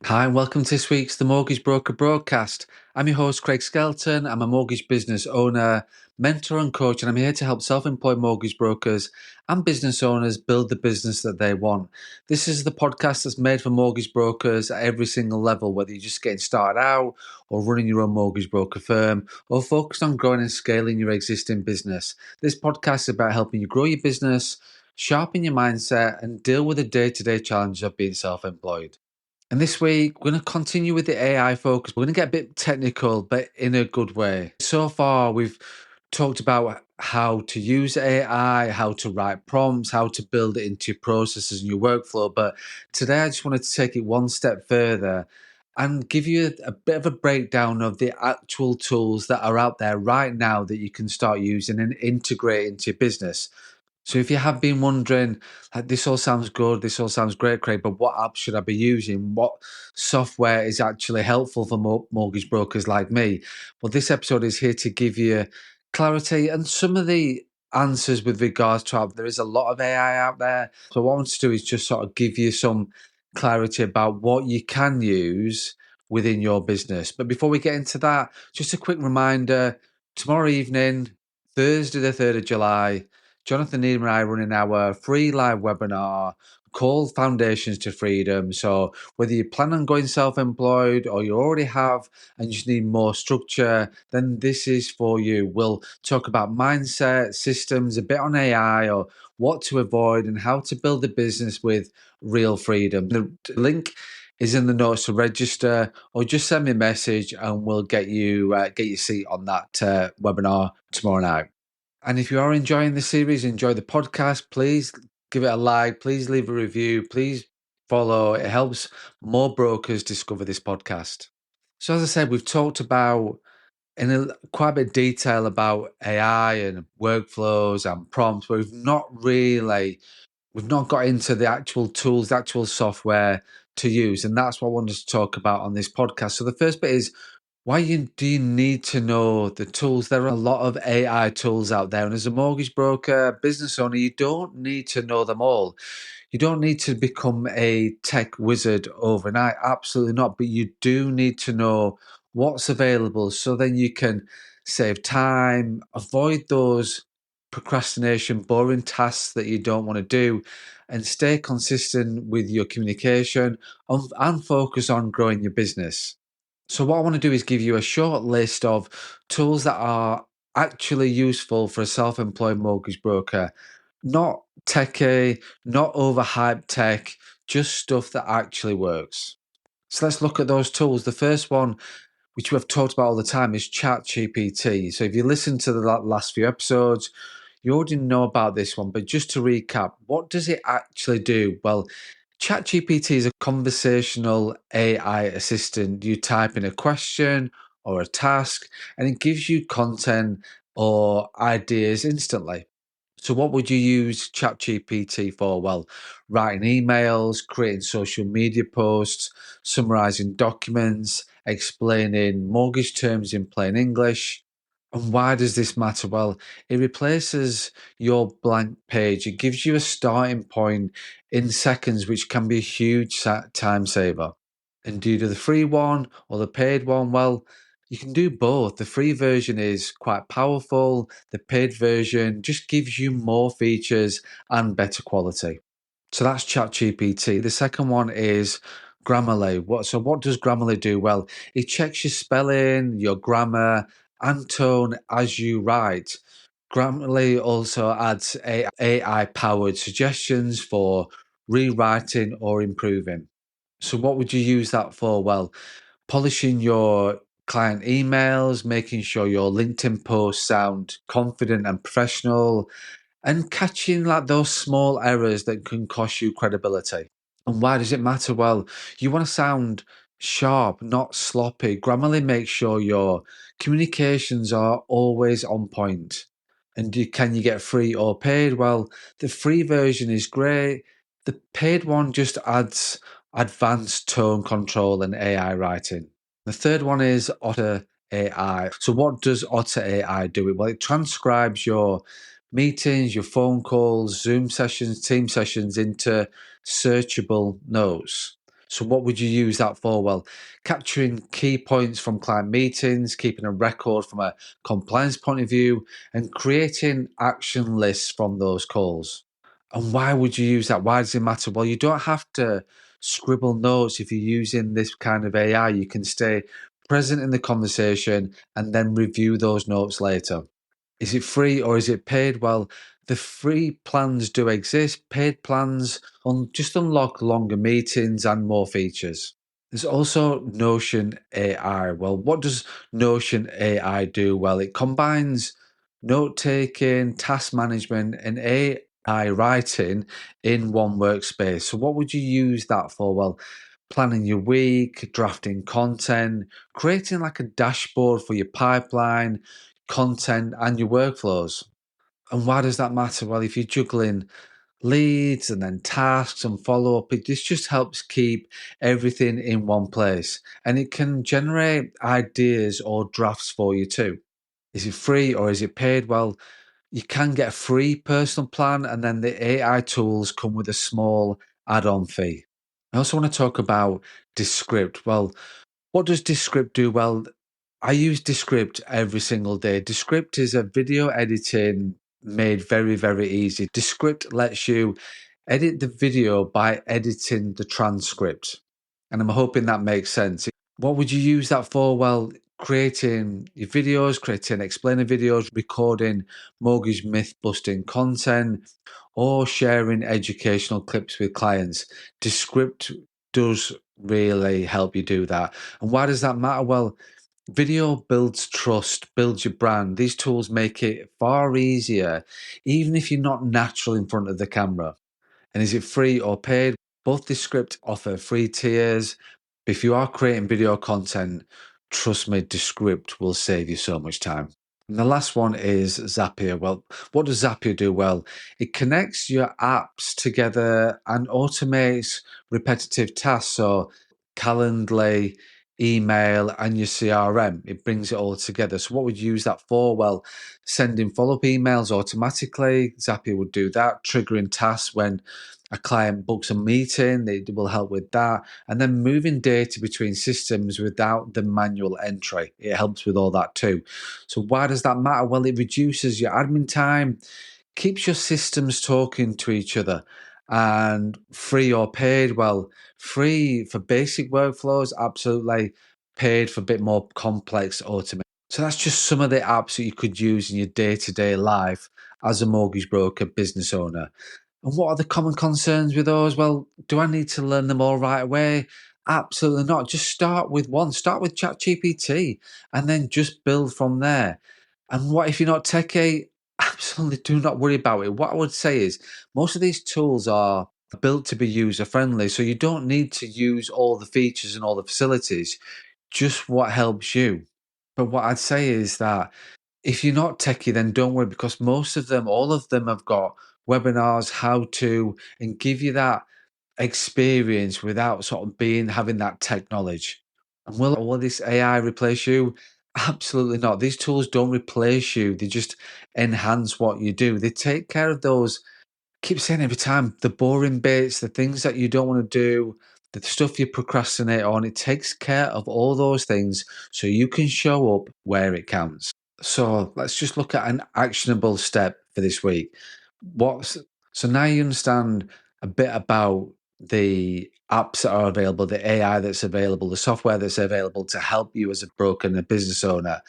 Hi, and welcome to this week's The Mortgage Broker Broadcast. I'm your host, Craig Skelton. I'm a mortgage business owner, mentor, and coach, and I'm here to help self employed mortgage brokers and business owners build the business that they want. This is the podcast that's made for mortgage brokers at every single level, whether you're just getting started out or running your own mortgage broker firm or focused on growing and scaling your existing business. This podcast is about helping you grow your business, sharpen your mindset, and deal with the day to day challenges of being self employed. And this week, we're going to continue with the AI focus. We're going to get a bit technical, but in a good way. So far, we've talked about how to use AI, how to write prompts, how to build it into your processes and your workflow. But today, I just wanted to take it one step further and give you a bit of a breakdown of the actual tools that are out there right now that you can start using and integrate into your business. So if you have been wondering, like, this all sounds good, this all sounds great, Craig, but what app should I be using? What software is actually helpful for mortgage brokers like me? Well, this episode is here to give you clarity and some of the answers with regards to how there is a lot of AI out there. So what I want to do is just sort of give you some clarity about what you can use within your business. But before we get into that, just a quick reminder, tomorrow evening, Thursday the 3rd of July, Jonathan Needham and I are running our free live webinar called Foundations to Freedom. So whether you plan on going self-employed or you already have and you just need more structure, then this is for you. We'll talk about mindset, systems, a bit on AI or what to avoid and how to build a business with real freedom. The link is in the notes to register, or just send me a message and we'll get your seat on that webinar tomorrow night. And if you are enjoying the series, enjoy the podcast, please give it a like, please leave a review, please follow. It helps more brokers discover this podcast. So as I said, we've talked about quite a bit of detail about AI and workflows and prompts, but we've not got into the actual tools, the actual software to use. And that's what I wanted to talk about on this podcast. So the first bit is, do you need to know the tools? There are a lot of AI tools out there. And as a mortgage broker, business owner, you don't need to know them all. You don't need to become a tech wizard overnight. Absolutely not. But you do need to know what's available so then you can save time, avoid those procrastination, boring tasks that you don't want to do, and stay consistent with your communication and focus on growing your business. So what I want to do is give you a short list of tools that are actually useful for a self-employed mortgage broker. Not techy, not overhyped tech, just stuff that actually works. So let's look at those tools. The first one, which we've talked about all the time, is ChatGPT. So if you listen to the last few episodes, you already know about this one, but just to recap, what does it actually do? Well, ChatGPT is a conversational AI assistant. You type in a question or a task, and it gives you content or ideas instantly. So, what would you use ChatGPT for? Well, writing emails, creating social media posts, summarizing documents, explaining mortgage terms in plain English. And why does this matter? Well, it replaces your blank page. It gives you a starting point in seconds, which can be a huge time saver. And do you do the free one or the paid one? Well, you can do both. The free version is quite powerful. The paid version just gives you more features and better quality. So that's ChatGPT. The second one is Grammarly. What does Grammarly do? Well, it checks your spelling, your grammar, and tone as you write. Grammarly also adds AI-powered suggestions for rewriting or improving. So what would you use that for? Well, polishing your client emails, making sure your LinkedIn posts sound confident and professional, and catching like those small errors that can cost you credibility. And why does it matter? Well, you want to sound sharp, not sloppy. Grammarly makes sure your communications are always on point. And can you get free or paid? Well, the free version is great. The paid one just adds advanced tone control and AI writing. The third one is Otter AI. So, what does Otter AI do? Well, it transcribes your meetings, your phone calls, Zoom sessions, team sessions into searchable notes. So, what would you use that for? Well, capturing key points from client meetings, keeping a record from a compliance point of view, and creating action lists from those calls. And why would you use that? Why does it matter? Well, you don't have to scribble notes if you're using this kind of AI. You can stay present in the conversation and then review those notes later. Is it free or is it paid? Well, the free plans do exist. Paid plans just unlock longer meetings and more features. There's also Notion AI. Well, what does Notion AI do? Well, it combines note taking, task management, and AI writing in one workspace. So, what would you use that for? Well, planning your week, drafting content, creating like a dashboard for your pipeline, content, and your workflows. And why does that matter? Well, if you're juggling leads and then tasks and follow up, this just helps keep everything in one place. And it can generate ideas or drafts for you too. Is it free or is it paid? Well, you can get a free personal plan, and then the AI tools come with a small add on fee. I also want to talk about Descript. Well, what does Descript do? Well, I use Descript every single day. Descript is a video editing made very, very easy. Descript lets you edit the video by editing the transcript. And I'm hoping that makes sense. What would you use that for? Well, creating your videos, creating explainer videos, recording mortgage myth busting content, or sharing educational clips with clients. Descript does really help you do that. And why does that matter? Well, video builds trust, builds your brand. These tools make it far easier, even if you're not natural in front of the camera. And is it free or paid? Both Descript offer free tiers. If you are creating video content, trust me, Descript will save you so much time. And the last one is Zapier. Well, what does Zapier do? Well, it connects your apps together and automates repetitive tasks. So, Calendly, email, and your CRM. It brings it all together. So, what would you use that for? Well, sending follow up emails automatically. Zapier would do that, triggering tasks when a client books a meeting, they will help with that. And then moving data between systems without the manual entry. It helps with all that too. So, why does that matter? Well, it reduces your admin time, keeps your systems talking to each other, and free or paid. Well, free for basic workflows, absolutely. Paid for a bit more complex automation. So that's just some of the apps that you could use in your day-to-day life as a mortgage broker, business owner. And what are the common concerns with those? Well, do I need to learn them all right away? Absolutely not. Just start with one. Start with ChatGPT and then just build from there. And what if you're not techie? Absolutely do not worry about it. What I would say is most of these tools are built to be user friendly. So you don't need to use all the features and all the facilities, just what helps you. But what I'd say is that if you're not techie, then don't worry because most of them, all of them have got webinars, how to, and give you that experience without sort of having that tech knowledge. And will this AI replace you? Absolutely not. These tools don't replace you. They just enhance what you do. They take care of those, keep saying every time, the boring bits, the things that you don't want to do, the stuff you procrastinate on. It takes care of all those things so you can show up where it counts. So let's just look at an actionable step for this week. What's so now you understand a bit about the apps that are available, the AI that's available, the software that's available to help you as a broker and a business owner.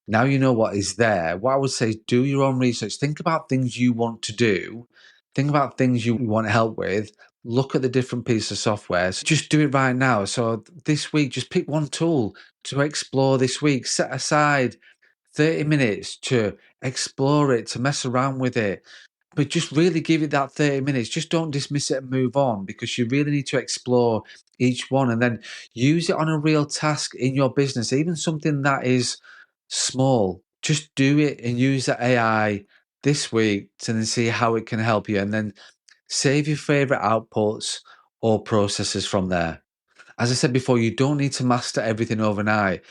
Now you know what is there. What I would say is do your own research. Think about things you want to do. Think about things you want help with. Look at the different pieces of software. So just do it right now. So this week, just pick one tool to explore this week. Set aside 30 minutes to explore it, to mess around with it. But just really give it that 30 minutes. Just don't dismiss it and move on because you really need to explore each one and then use it on a real task in your business, even something that is small. Just do it and use the AI this week to then see how it can help you and then save your favorite outputs or processes from there. As I said before, you don't need to master everything overnight,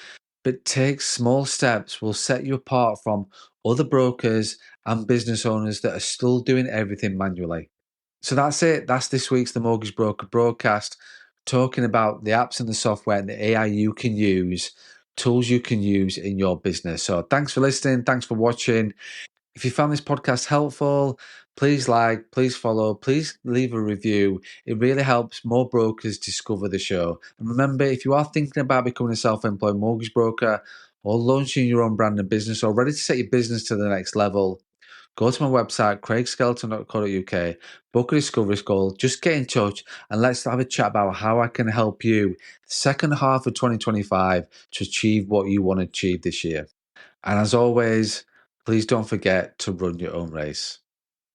but take small steps will set you apart from other brokers and business owners that are still doing everything manually. So that's it. That's this week's The Mortgage Broker broadcast. talking about the apps and the software and the AI you can use, tools you can use in your business. So thanks for listening. Thanks for watching. If you found this podcast helpful, please like, please follow, please leave a review. It really helps more brokers discover the show. And remember, if you are thinking about becoming a self-employed mortgage broker or launching your own brand and business or ready to take your business to the next level, go to my website, craigskelton.co.uk, book a discovery call, just get in touch and let's have a chat about how I can help you second half of 2025 to achieve what you want to achieve this year. And as always, please don't forget to run your own race.